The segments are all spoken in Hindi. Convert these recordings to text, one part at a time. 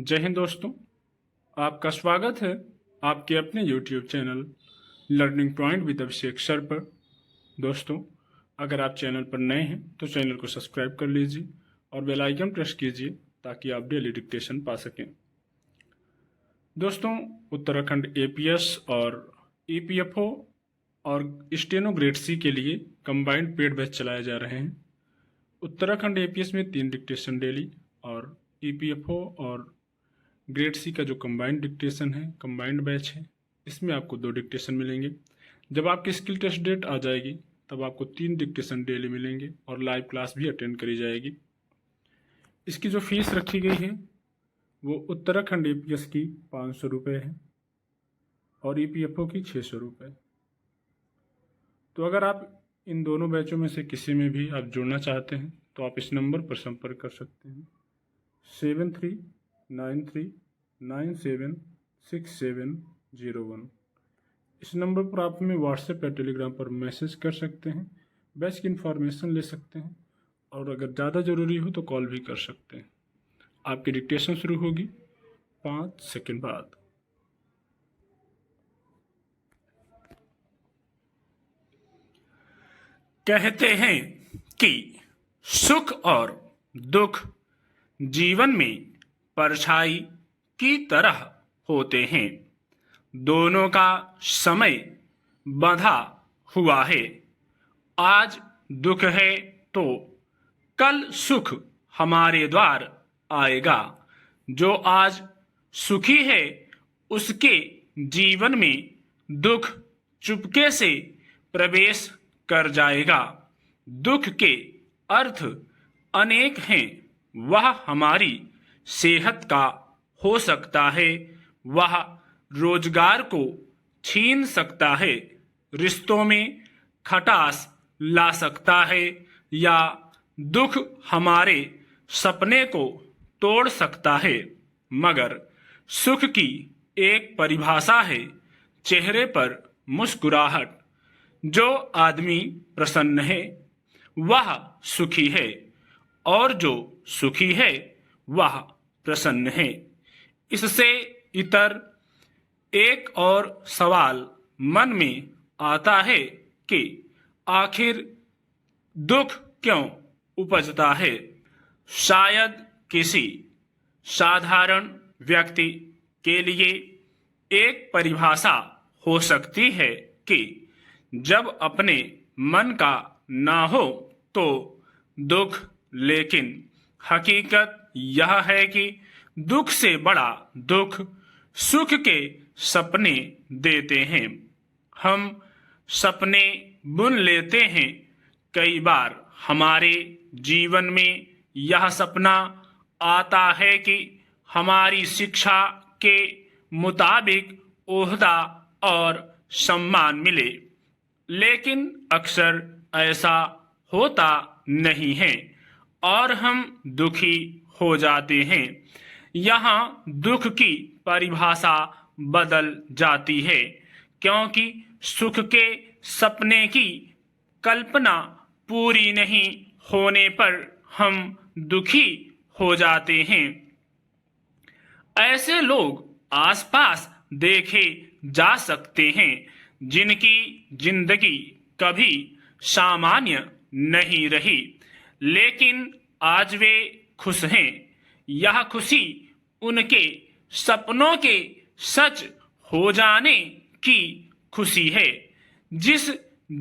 जय हिंद दोस्तों, आपका स्वागत है आपके अपने YouTube channel learning point with Abhishek sir पर। दोस्तों, अगर आप चैनल पर नए हैं तो चैनल को सब्सक्राइब कर लीजिए और बेल आइकन प्रेस कीजिए ताकि आप डेली डिक्टेशन पा सकें। दोस्तों, उत्तराखंड APS और EPFO और स्टेनो ग्रेड C के लिए कंबाइंड पेड बैच चलाए जा रहे हैं। उत्तराखंड APS में 3 डिक्टेशन डेली और EPFO और ग्रेड C का जो कंबाइंड डिक्टेशन है, कंबाइंड बैच है, इसमें आपको 2 डिक्टेशन मिलेंगे। जब आपकी स्किल टेस्ट डेट आ जाएगी तब आपको 3 डिक्टेशन डेली मिलेंगे और लाइव क्लास भी अटेंड करी जाएगी। इसकी जो फीस रखी गई है वो उत्तराखंड APS की 500 रुपये है और EPFO की 600 रुपये। तो अगर आप इन दोनों बैचों में से किसी में भी आप जुड़ना चाहते हैं तो आप इस नंबर पर संपर्क कर सकते हैं 7393976701। इस नंबर पर आप हमें व्हाट्सएप या टेलीग्राम पर मैसेज कर सकते हैं, बैच की इन्फॉर्मेशन ले सकते हैं और अगर ज़्यादा ज़रूरी हो तो कॉल भी कर सकते हैं। आपकी डिक्टेशन शुरू होगी 5 सेकंड बाद। कहते हैं कि सुख और दुख जीवन में परछाई की तरह होते हैं। दोनों का समय बंधा हुआ है। आज दुख है तो कल सुख हमारे द्वार आएगा। जो आज सुखी है उसके जीवन में दुख चुपके से प्रवेश कर जाएगा। दुख के अर्थ अनेक हैं। वह हमारी सेहत का हो सकता है, वह रोजगार को छीन सकता है, रिश्तों में खटास ला सकता है या दुख हमारे सपने को तोड़ सकता है। मगर सुख की एक परिभाषा है, चेहरे पर मुस्कुराहट। जो आदमी प्रसन्न है वह सुखी है और जो सुखी है वह प्रसन्न है। इससे इतर एक और सवाल मन में आता है कि आखिर दुख क्यों उपजता है। शायद किसी साधारण व्यक्ति के लिए एक परिभाषा हो सकती है कि जब अपने मन का ना हो तो दुख, लेकिन हकीकत यह है कि दुख से बड़ा दुख सुख के सपने देते हैं। हम सपने बुन लेते हैं। कई बार हमारे जीवन में यह सपना आता है कि हमारी शिक्षा के मुताबिक ओहदा और सम्मान मिले, लेकिन अक्सर ऐसा होता नहीं है और हम दुखी हो जाते हैं। यहाँ दुख की परिभाषा बदल जाती है, क्योंकि सुख के सपने की कल्पना पूरी नहीं होने पर हम दुखी हो जाते हैं। ऐसे लोग आसपास देखे जा सकते हैं जिनकी जिंदगी कभी सामान्य नहीं रही, लेकिन आज वे खुश हैं। यह खुशी उनके सपनों के सच हो जाने की खुशी है। जिस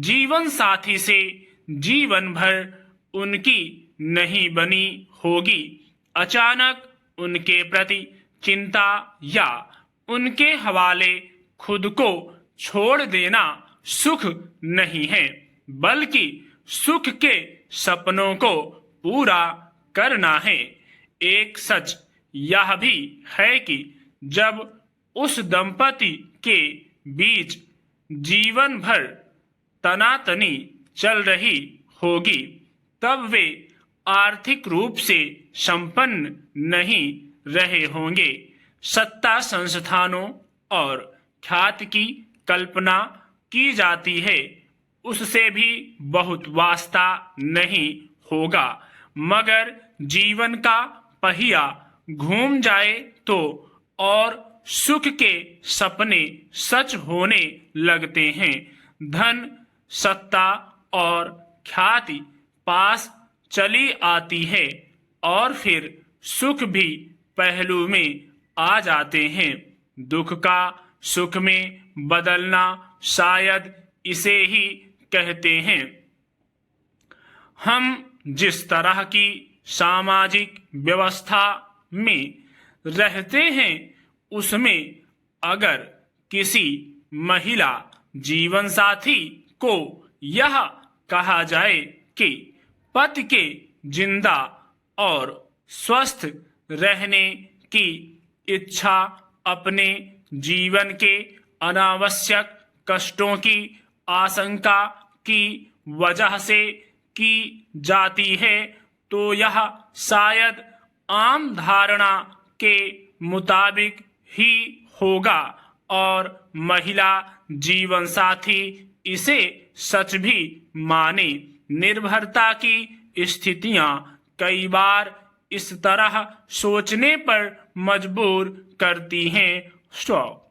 जीवन साथी से जीवन भर उनकी नहीं बनी होगी, अचानक उनके प्रति चिंता या उनके हवाले खुद को छोड़ देना सुख नहीं है, बल्कि सुख के सपनों को पूरा करना है। एक सच यह भी है कि जब उस दंपति के बीच जीवन भर तनातनी चल रही होगी, तब वे आर्थिक रूप से संपन्न नहीं रहे होंगे। सत्ता, संस्थानों और ख्याति की कल्पना की जाती है, उससे भी बहुत वास्ता नहीं होगा, मगर जीवन का पहिया घूम जाए तो और सुख के सपने सच होने लगते हैं। धन, सत्ता और ख्याति पास चली आती है और फिर सुख भी पहलू में आ जाते हैं। दुख का सुख में बदलना शायद इसे ही कहते हैं। हम जिस तरह की सामाजिक व्यवस्था में रहते हैं उसमें अगर किसी महिला जीवन साथी को यह कहा जाए कि पति के जिंदा और स्वस्थ रहने की इच्छा अपने जीवन के अनावश्यक कष्टों की आशंका की वजह से की जाती है तो यह शायद आम धारणा के मुताबिक ही होगा और महिला जीवन साथी इसे सच भी माने। निर्भरता की स्थितियां कई बार इस तरह सोचने पर मजबूर करती हैं। स्टॉप।